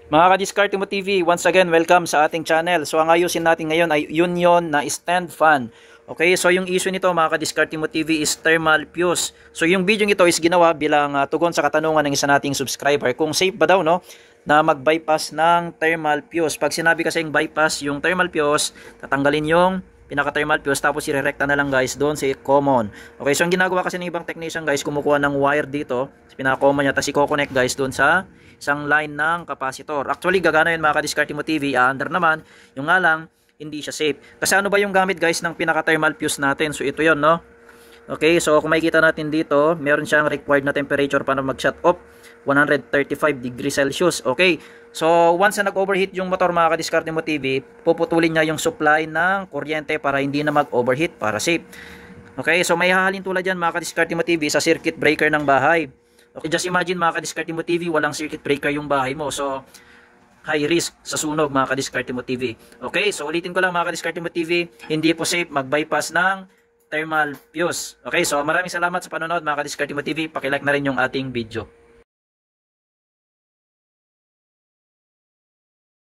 Mga ka-Diskarte Mo TV, once again, welcome sa ating channel. So, ang ayusin natin ngayon ay Union na stand fan. Okay, so yung issue nito mga ka-Diskarte Mo TV is thermal fuse. So, yung video nito is ginawa bilang tugon sa katanungan ng isa nating subscriber. Kung safe ba daw, no, na mag-bypass ng thermal fuse. Pag sinabi kasi yung bypass, yung thermal fuse, tatanggalin yung pinaka-thermal fuse, tapos i-recta na lang guys doon sa common. Okay, so ang ginagawa kasi ng ibang technician guys, kumukuha ng wire dito sa pinaka-common niya, tapos i-connect guys doon sa isang line ng capacitor. Actually, gagana yun mga ka-Diskarte Mo TV, under naman, yung nga lang, hindi siya safe. Kasi ano ba yung gamit guys ng pinaka-thermal fuse natin? So ito yon, no? Okay, so kung makikita natin dito, meron siyang required na temperature para mag-shut off, 135 degrees Celsius. Okay, so once na nag-overheat yung motor mga ka-Diskarte Mo TV, puputulin niya yung supply ng kuryente para hindi na mag-overheat, para safe. Okay, so may hahalin tulad yan mga ka-Diskarte Mo TV sa circuit breaker ng bahay. Okay, just imagine mga ka-Diskarte Mo TV, walang circuit breaker yung bahay mo. So, high risk sa sunog mga ka-Diskarte Mo TV. Okay, so ulitin ko lang mga ka-Diskarte Mo TV, hindi po safe mag-bypass ng thermal fuse. Okay, so maraming salamat sa panonood mga ka-Diskarte Mo TV. Paki-like na rin yung ating video.